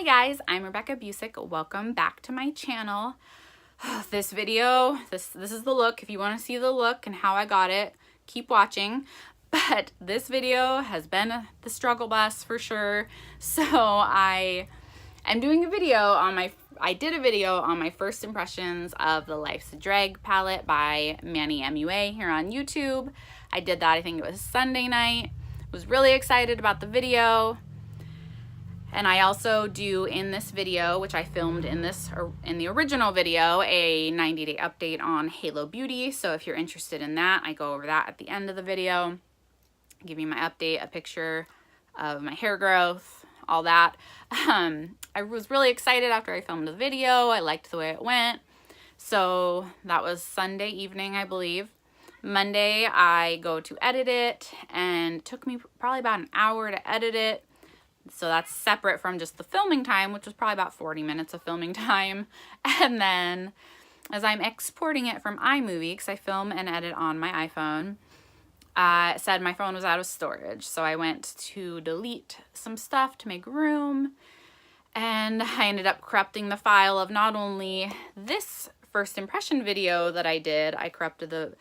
guys, I'm Rebecca Busick. Welcome back to my channel. This video, this is the look. If you want to see the look and how I got it, keep watching. But this video has been the struggle bus for sure. So I did a video on my first impressions of the Life's a Drag palette by Manny MUA here on YouTube. I did that, I think it was Sunday night. Was really excited about the video. And I also do in this video, which I filmed in the original video, a 90-day update on Halo Beauty. So if you're interested in that, I go over that at the end of the video. Give you my update, a picture of my hair growth, all that. I was really excited after I filmed the video. I liked the way it went. So that was Sunday evening, I believe. Monday, I go to edit it, and it took me probably about an hour to edit it. So that's separate from just the filming time, which was probably about 40 minutes of filming time. And then as I'm exporting it from iMovie, because I film and edit on my iPhone, it said my phone was out of storage. So I went to delete some stuff to make room. And I ended up corrupting the file of not only this first impression video that I did, I corrupted the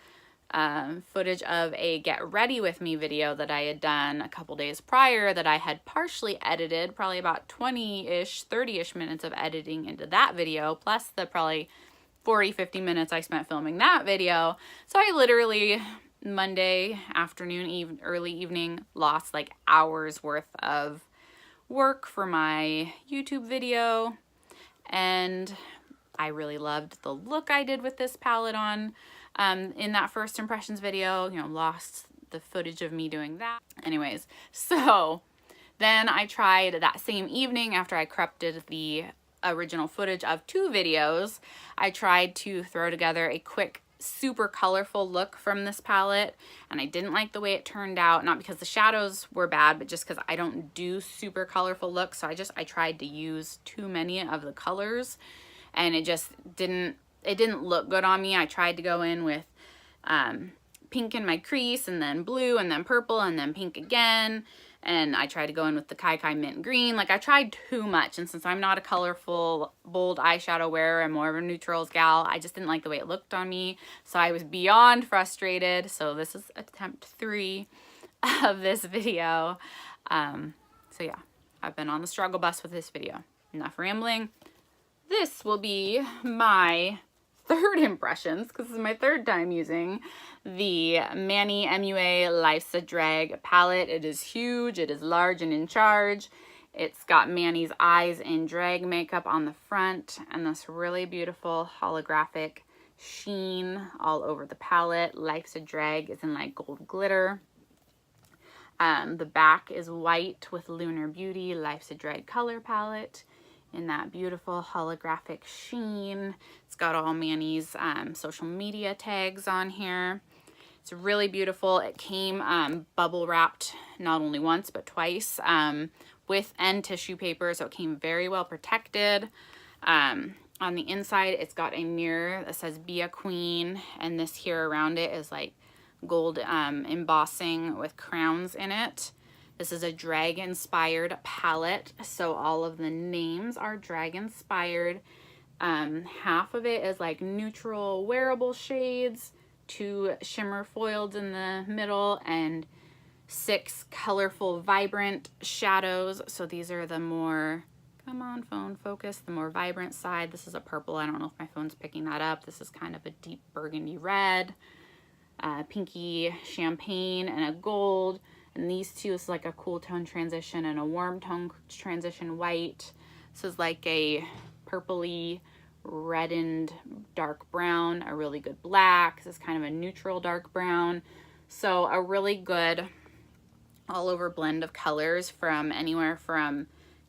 footage of a get ready with me video that I had done a couple days prior that I had partially edited, probably about 20-ish, 30-ish minutes of editing into that video, plus the probably 40-50 minutes I spent filming that video. So I literally Monday afternoon, early evening, lost like hours worth of work for my YouTube video. And I really loved the look I did with this palette on. In that first impressions video, lost the footage of me doing that. Anyways, so then I tried that same evening after I corrupted the original footage of 2 videos, I tried to throw together a quick, super colorful look from this palette, and I didn't like the way it turned out, not because the shadows were bad, but just because I don't do super colorful looks. So I tried to use too many of the colors, and it just didn't look good on me. I tried to go in with pink in my crease, and then blue, and then purple, and then pink again. And I tried to go in with the Kai Kai mint green. Like, I tried too much. And since I'm not a colorful, bold eyeshadow wearer, I'm more of a neutrals gal, I just didn't like the way it looked on me. So I was beyond frustrated. So this is attempt 3 of this video. So yeah, I've been on the struggle bus with this video. Enough rambling. This will be my third impressions, because this is my third time using the Manny MUA Life's a Drag palette. It is huge, it is large and in charge. It's got Manny's eyes in drag makeup on the front, and this really beautiful holographic sheen all over the palette. Life's a Drag is in like gold glitter. The back is white with Lunar Beauty Life's a Drag color palette in that beautiful holographic sheen. It's got all Manny's social media tags on here. It's really beautiful. It came bubble wrapped not only once but twice with end tissue paper, so it came very well protected. On the inside, it's got a mirror that says "Be a Queen," and this here around it is like gold embossing with crowns in it. This is a drag-inspired palette, so all of the names are drag-inspired. Half of it is like neutral wearable shades, 2 shimmer foiled in the middle, and 6 colorful, vibrant shadows. So these are the more, come on phone, focus, the more vibrant side. This is a purple. I don't know if my phone's picking that up. This is kind of a deep burgundy red, pinky champagne, and a gold. And these two is like a cool tone transition and a warm tone transition white. This is like a purpley reddened dark brown, a really good black. This is kind of a neutral dark brown. So a really good all over blend of colors from anywhere from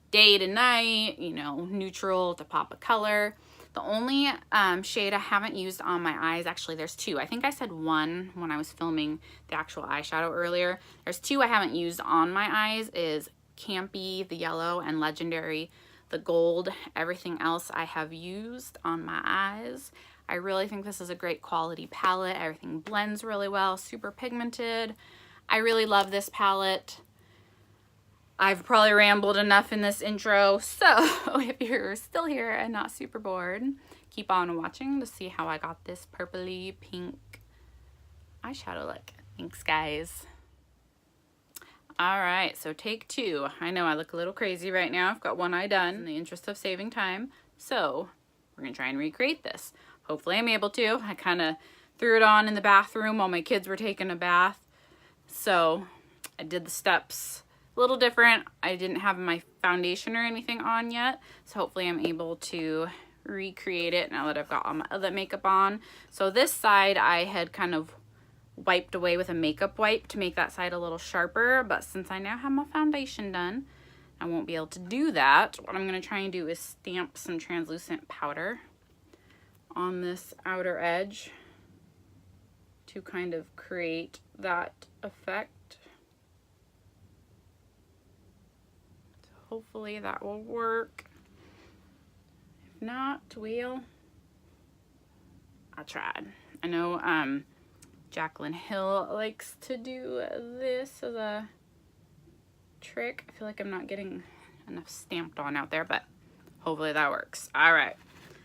day to night, neutral to pop of color. The only shade I haven't used on my eyes, actually there's 2. I think I said 1 when I was filming the actual eyeshadow earlier. There's 2 I haven't used on my eyes, is Campy, the yellow, and Legendary, the gold. Everything else I have used on my eyes. I really think this is a great quality palette. Everything blends really well, super pigmented. I really love this palette. I've probably rambled enough in this intro, so if you're still here and not super bored, keep on watching to see how I got this purpley pink eyeshadow look. Thanks, guys. All right, so take two. I know I look a little crazy right now. I've got one eye done in the interest of saving time. So we're gonna try and recreate this. Hopefully I'm able to. I kind of threw it on in the bathroom while my kids were taking a bath. So I did the steps a little different. I didn't have my foundation or anything on yet. So hopefully I'm able to recreate it now that I've got all my other makeup on. So this side I had kind of wiped away with a makeup wipe to make that side a little sharper, but since I now have my foundation done, I won't be able to do that. What I'm going to try and do is stamp some translucent powder on this outer edge to kind of create that effect. So hopefully that will work. If not, I tried. I know Jaclyn Hill likes to do this as a trick. I feel like I'm not getting enough stamped on out there, but hopefully that works. All right.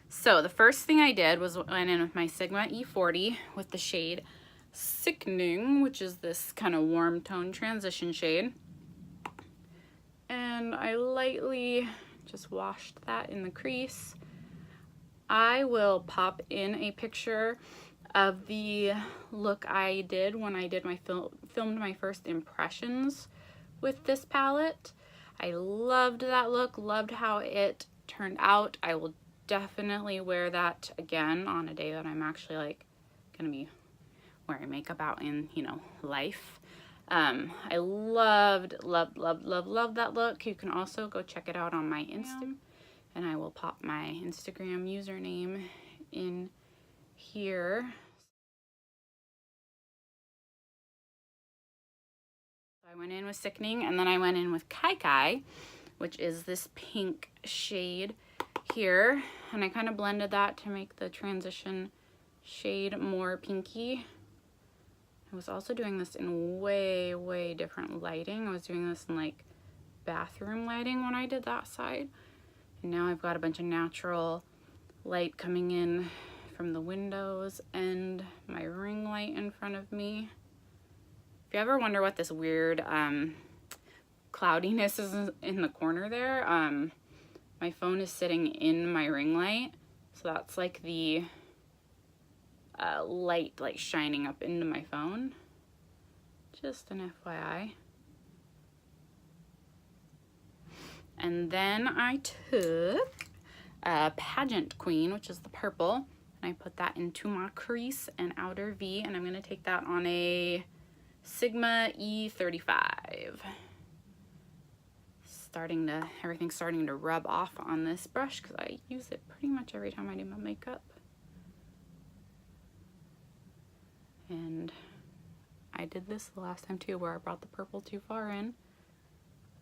So the first thing I did was went in with my Sigma E40 with the shade Sickening, which is this kind of warm tone transition shade. And I lightly just washed that in the crease. I will pop in a picture of the look I did when I did my filmed my first impressions with this palette. I loved that look, loved how it turned out. I will definitely wear that again on a day that I'm actually like gonna be wearing makeup out in, you know, life. I loved that look. You can also go check it out on my Instagram, and I will pop my Instagram username in here. I went in with Sickening, and then I went in with Kai Kai, which is this pink shade here, and I kind of blended that to make the transition shade more pinky. I was also doing this in way different lighting. I was doing this in like bathroom lighting when I did that side, and now I've got a bunch of natural light coming in from the windows and my ring light in front of me. If you ever wonder what this weird cloudiness is in the corner there, my phone is sitting in my ring light, so that's like the light like shining up into my phone. Just an FYI. And then I took Pageant Queen, which is the purple, and I put that into my crease and outer V, and I'm going to take that on a Sigma E35. Everything's starting to rub off on this brush because I use it pretty much every time I do my makeup. And I did this the last time too, where I brought the purple too far in.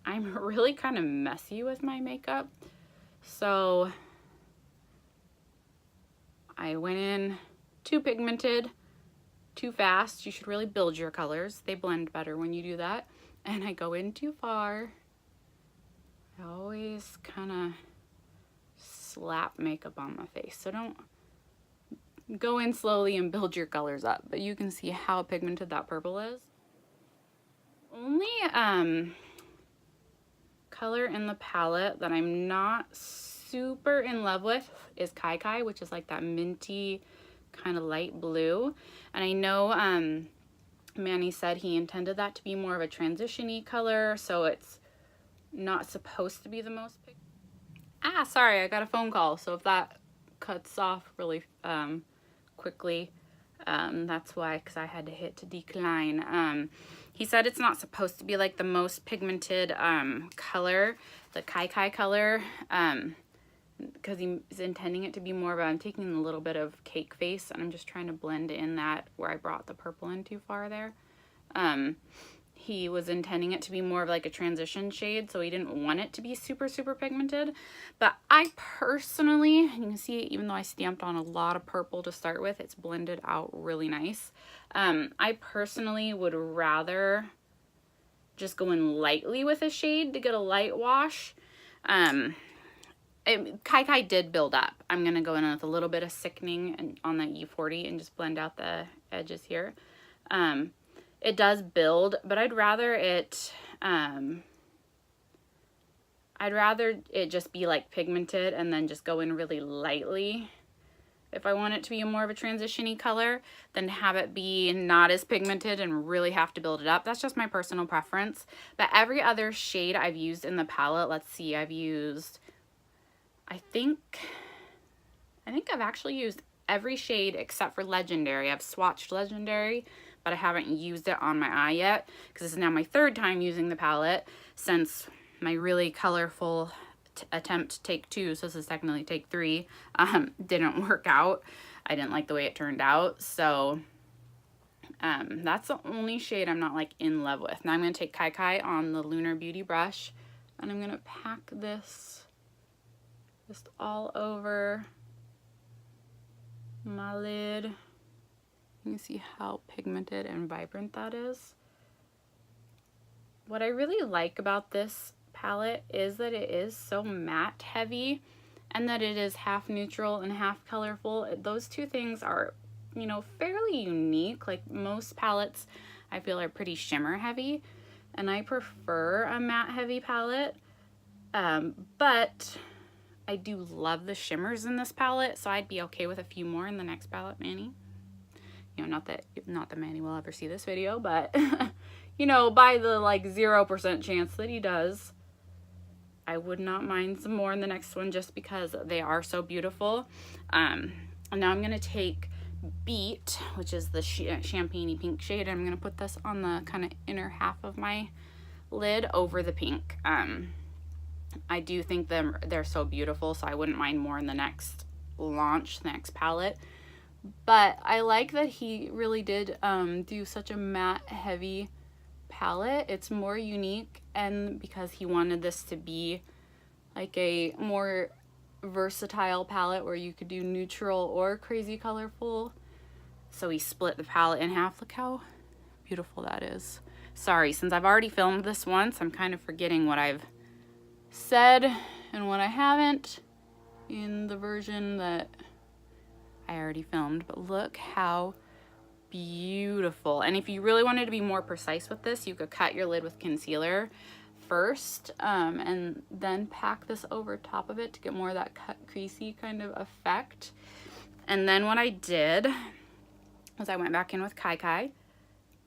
I'm really kind of messy with my makeup, so I went in too pigmented, too fast. You should really build your colors. They blend better when you do that. And I go in too far. I always kind of slap makeup on my face, so don't go in slowly and build your colors up. But you can see how pigmented that purple is. Only color in the palette that I'm not super in love with is Kai Kai, which is like that minty kind of light blue. And I know Manny said he intended that to be more of a transition-y color, so it's not supposed to be the most sorry, I got a phone call, so if that cuts off really quickly, that's why, because I had to hit to decline. He said it's not supposed to be like the most pigmented color, the Kai Kai color, because he's intending it to be more of I'm taking a little bit of Cake Face and I'm just trying to blend in that where I brought the purple in too far there. He was intending it to be more of like a transition shade, so he didn't want it to be super pigmented. But I personally, you can see even though I stamped on a lot of purple to start with, it's blended out really nice. I personally would rather just go in lightly with a shade to get a light wash. Kai Kai did build up. I'm going to go in with a little bit of Sickening and on that E40 and just blend out the edges here. It does build, but I'd rather it just be like pigmented and then just go in really lightly if I want it to be more of a transition-y color, than have it be not as pigmented and really have to build it up. That's just my personal preference. But every other shade I've used in the palette, let's see, I've used, I think I've actually used every shade except for Legendary. I've swatched Legendary, but I haven't used it on my eye yet because this is now my third time using the palette since my really colorful attempt take 2, so this is technically take 3, didn't work out. I didn't like the way it turned out, so that's the only shade I'm not like in love with. Now I'm going to take Kai Kai on the Lunar Beauty brush, and I'm going to pack this just all over my lid. You can see how pigmented and vibrant that is. What I really like about this palette is that it is so matte heavy and that it is half neutral and half colorful. Those two things are, you know, fairly unique. Like most palettes I feel are pretty shimmer heavy, and I prefer a matte heavy palette, but I do love the shimmers in this palette, so I'd be okay with a few more in the next palette, Manny. You know, not that Manny will ever see this video, but you know, by the like 0% chance that he does, I would not mind some more in the next one just because they are so beautiful. And now I'm going to take Beat, which is the champagne-y pink shade. I'm going to put this on the kind of inner half of my lid over the pink. I do think they're so beautiful, so I wouldn't mind more in the next launch, the next palette. But I like that he really did do such a matte heavy palette. It's more unique, and because he wanted this to be like a more versatile palette where you could do neutral or crazy colorful, so he split the palette in half. Look how beautiful that is. Sorry, since I've already filmed this once, I'm kind of forgetting what I've said and what I haven't in the version that I already filmed. But look how beautiful. And if you really wanted to be more precise with this, you could cut your lid with concealer first, and then pack this over top of it to get more of that cut creasy kind of effect. And then what I did was I went back in with Kai Kai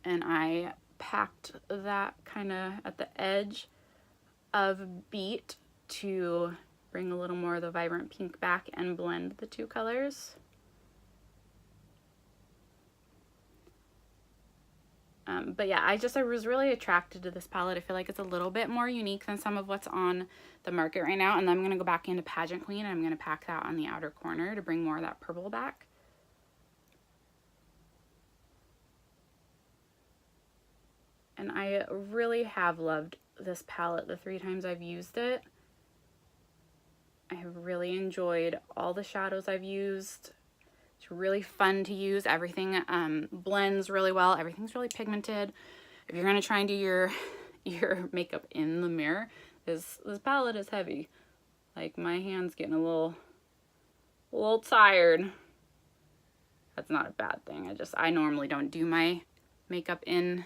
and I packed that kind of at the edge of Beat to bring a little more of the vibrant pink back and blend the two colors. But yeah, I was really attracted to this palette. I feel like it's a little bit more unique than some of what's on the market right now. And then I'm going to go back into Pageant Queen, and I'm going to pack that on the outer corner to bring more of that purple back. And I really have loved this palette the 3 times I've used it. I have really enjoyed all the shadows I've used. It's really fun to use. Everything blends really well. Everything's really pigmented. If you're gonna try and do your makeup in the mirror, this palette is heavy. Like, my hand's getting a little tired. That's not a bad thing. I normally don't do my makeup in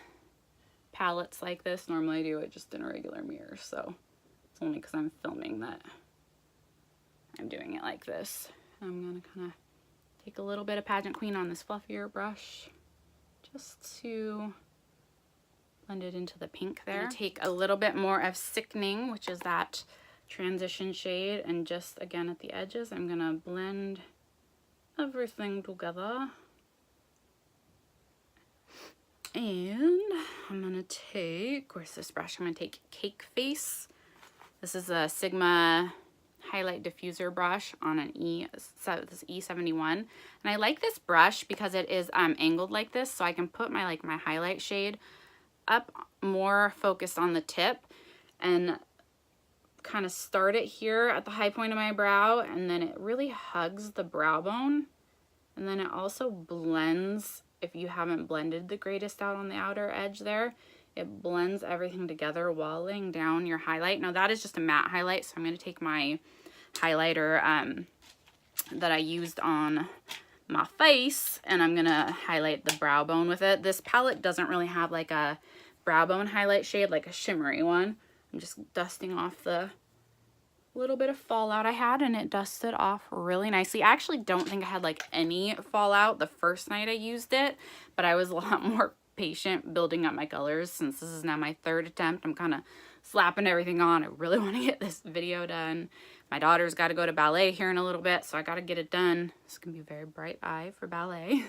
palettes like this. Normally I do it just in a regular mirror, so it's only because I'm filming that I'm doing it like this. I'm gonna kind of take a little bit of Pageant Queen on this fluffier brush just to blend it into the pink there. I'm gonna take a little bit more of Sickening, which is that transition shade, and just again at the edges I'm gonna blend everything together. And I'm gonna take, where's this brush? I'm gonna take Cake Face. This is a Sigma highlight diffuser brush on an this E71, and I like this brush because it is angled like this, so I can put my my highlight shade up more focused on the tip and kind of start it here at the high point of my brow, and then it really hugs the brow bone, and then it also blends. If you haven't blended the greatest out on the outer edge there, It blends everything together while laying down your highlight. Now that is just a matte highlight, so I'm going to take my highlighter that I used on my face, and I'm going to highlight the brow bone with it. This palette doesn't really have like a brow bone highlight shade, like a shimmery one. I'm just dusting off the little bit of fallout I had, and it dusted off really nicely. I actually don't think I had like any fallout the first night I used it, but I was a lot more patient building up my colors since this is now my third attempt. I'm kind of slapping everything on. I really want to get this video done. My daughter's got to go to ballet here in a little bit, so I got to get it done. It's gonna be a very bright eye for ballet.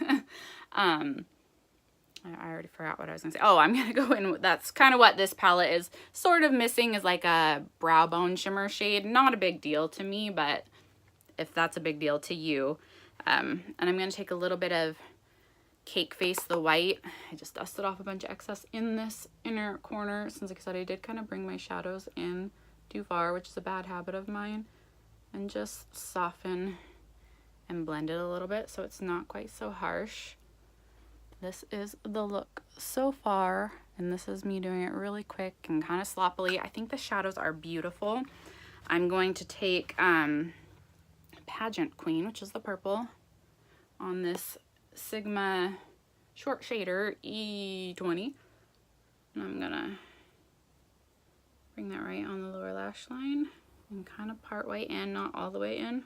I already forgot what I was gonna say. Oh, I'm gonna go in. That's kind of what this palette is sort of missing, is like a brow bone shimmer shade. Not a big deal to me, but if that's a big deal to you. And I'm gonna take a little bit of Cake Face, the white. I just dusted off a bunch of excess in this inner corner, since like I said, I did kind of bring my shadows in too far, which is a bad habit of mine, and just soften and blend it a little bit so it's not quite so harsh. This is the look so far, and this is me doing it really quick and kind of sloppily. I think the shadows are beautiful. I'm going to take Pageant Queen, which is the purple, on this Sigma short shader E20, and I'm gonna bring that right on the lower lash line and kind of part way in, not all the way in.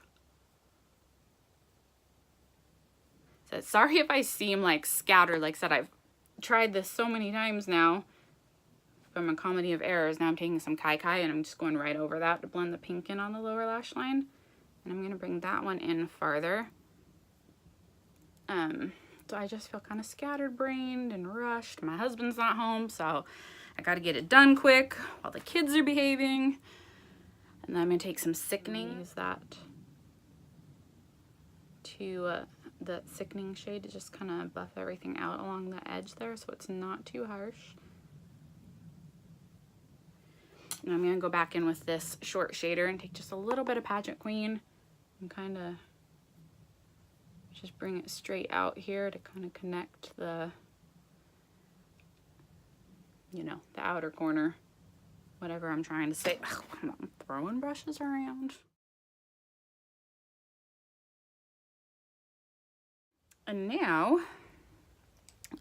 So sorry if I seem like scattered. Like I said, I've tried this so many times now from a comedy of errors. Now I'm taking some Kai Kai and I'm just going right over that to blend the pink in on the lower lash line. And I'm gonna bring that one in farther. So I just feel kind of scatterbrained and rushed. My husband's not home, so I gotta get it done quick while the kids are behaving. And then I'm gonna take some Sickening, use that to that Sickening shade to just kind of buff everything out along the edge there so it's not too harsh. And I'm gonna go back in with this short shader and take just a little bit of Pageant Queen and kind of just bring it straight out here to kind of connect the, you know, the outer corner, whatever I'm trying to say. Ugh, I'm throwing brushes around. And now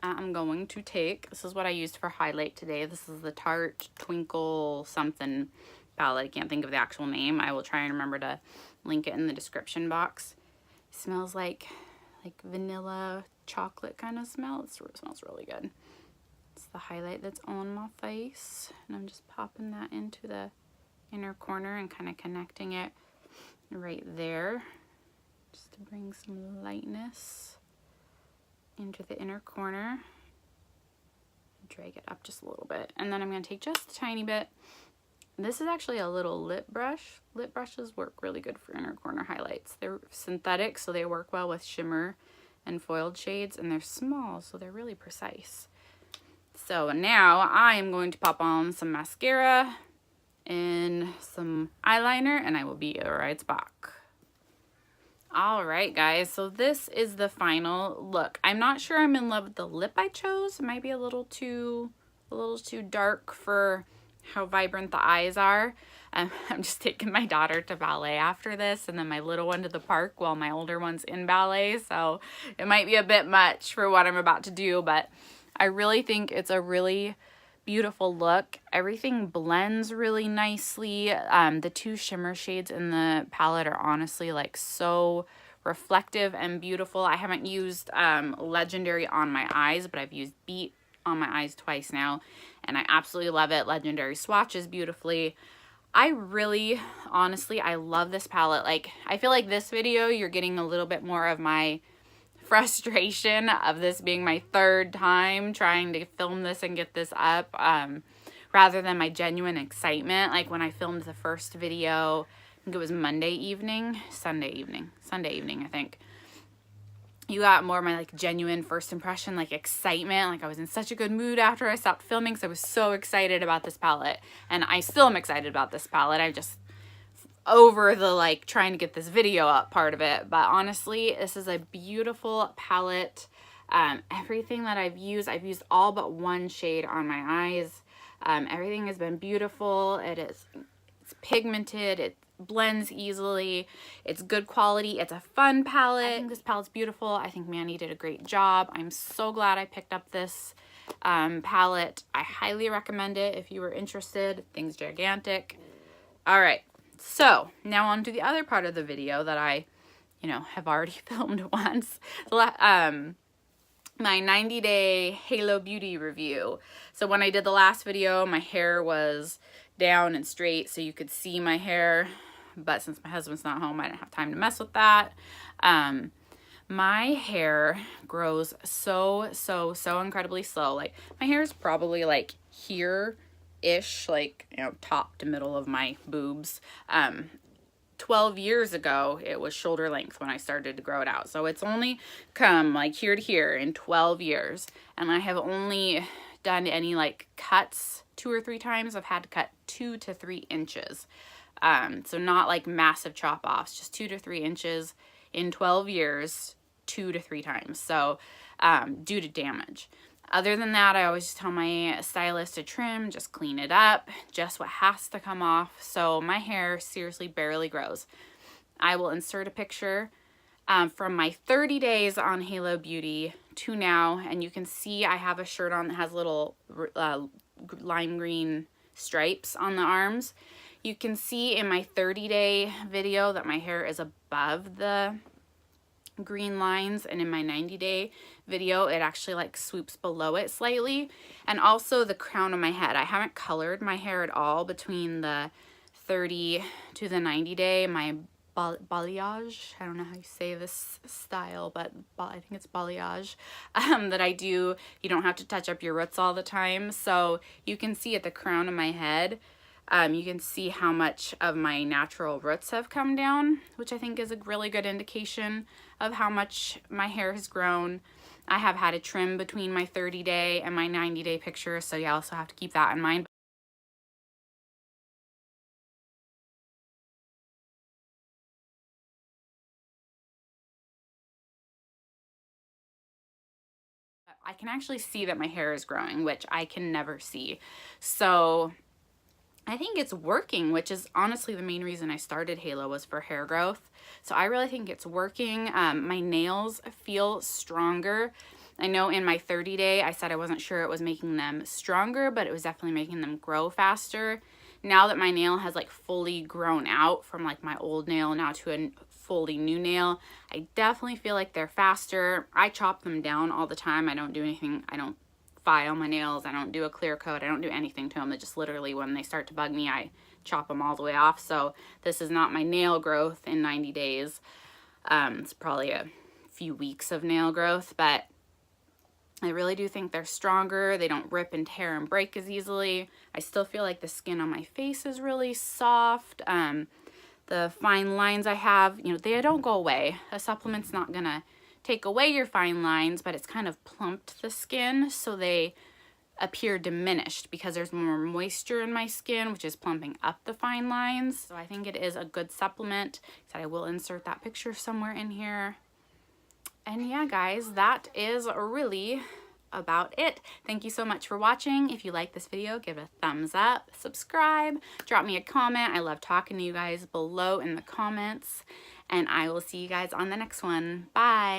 I'm going to take, this is what I used for highlight today. This is the Tarte Twinkle something palette. I can't think of the actual name. I will try and remember to link it in the description box. It smells like vanilla chocolate kind of smell. It smells really good. It's the highlight that's on my face, and I'm just popping that into the inner corner and kind of connecting it right there just to bring some lightness into the inner corner. Drag it up just a little bit, and then I'm going to take just a tiny bit. This is actually a little lip brush. Lip brushes work really good for inner corner highlights. They're synthetic, so they work well with shimmer and foiled shades, and they're small, so they're really precise. So now I am going to pop on some mascara and some eyeliner, and I will be right back. All right, guys, so this is the final look. I'm not sure I'm in love with the lip I chose. It might be a little too dark for how vibrant the eyes are. I'm just taking my daughter to ballet after this, and then my little one to the park while my older one's in ballet, so it might be a bit much for what I'm about to do, but I really think it's a really beautiful look. Everything blends really nicely. The two shimmer shades in the palette are honestly like so reflective and beautiful. I haven't used Legendary on my eyes, but I've used Beat on my eyes twice now, and I absolutely love it. Legendary swatches beautifully. I really, honestly, I love this palette. Like, I feel like this video, you're getting a little bit more of my frustration of this being my third time trying to film this and get this up, rather than my genuine excitement. Like when I filmed the first video, I think it was Sunday evening, I think. You got more of my like genuine first impression, like excitement. Like I was in such a good mood after I stopped filming, so I was so excited about this palette. And I still am excited about this palette. I just over the like trying to get this video up part of it. But honestly, this is a beautiful palette. Everything that I've used all but one shade on my eyes. Everything has been beautiful. It's pigmented, it blends easily, it's good quality, it's a fun palette. I think this palette's beautiful. I think Mandy did a great job. I'm so glad I picked up this palette. I highly recommend it if you were interested. Thing's gigantic. All right, so now on to the other part of the video that I, have already filmed once. My 90-day Halo Beauty review. So when I did the last video, my hair was down and straight so you could see my hair, but since my husband's not home, I didn't have time to mess with that. My hair grows so incredibly slow. Like, my hair is probably like here-ish, like, top to middle of my boobs. 12 years ago, it was shoulder length when I started to grow it out. So it's only come like here to here in 12 years. And I have only done any like cuts 2 or 3 times. I've had to cut 2 to 3 inches. So not like massive chop offs, just 2 to 3 inches in 12 years, 2 to 3 times. So due to damage. Other than that, I always tell my stylist to trim, just clean it up, just what has to come off. So my hair seriously barely grows. I will insert a picture from my 30 days on Halo Beauty to now, and you can see I have a shirt on that has little lime green stripes on the arms. You can see in my 30-day video that my hair is above the green lines, and in my 90-day video it actually like swoops below it slightly. And also the crown of my head, I haven't colored my hair at all between the 30 to the 90-day. My balayage, I don't know how you say this style, but I think it's balayage, that I do. You don't have to touch up your roots all the time. So you can see at the crown of my head, you can see how much of my natural roots have come down, which I think is a really good indication of how much my hair has grown. I have had a trim between my 30-day and my 90-day picture, so you also have to keep that in mind. I can actually see that my hair is growing, which I can never see. So I think it's working, which is honestly the main reason I started Halo, was for hair growth. So I really think it's working. My nails feel stronger. I know in my 30-day, I said I wasn't sure it was making them stronger, but it was definitely making them grow faster. Now that my nail has like fully grown out from like my old nail now to a fully new nail, I definitely feel like they're faster. I chop them down all the time. I don't do anything. I don't file my nails. I don't do a clear coat. I don't do anything to them. They just literally, when they start to bug me, I chop them all the way off. So this is not my nail growth in 90 days. It's probably a few weeks of nail growth, but I really do think they're stronger. They don't rip and tear and break as easily. I still feel like the skin on my face is really soft. The fine lines I have, they don't go away. A supplement's not gonna take away your fine lines, but it's kind of plumped the skin so they appear diminished because there's more moisture in my skin, which is plumping up the fine lines. So I think it is a good supplement. So I will insert that picture somewhere in here. And yeah, guys, that is really about it. Thank you so much for watching. If you like this video, give it a thumbs up, subscribe, drop me a comment. I love talking to you guys below in the comments, and I will see you guys on the next one. Bye.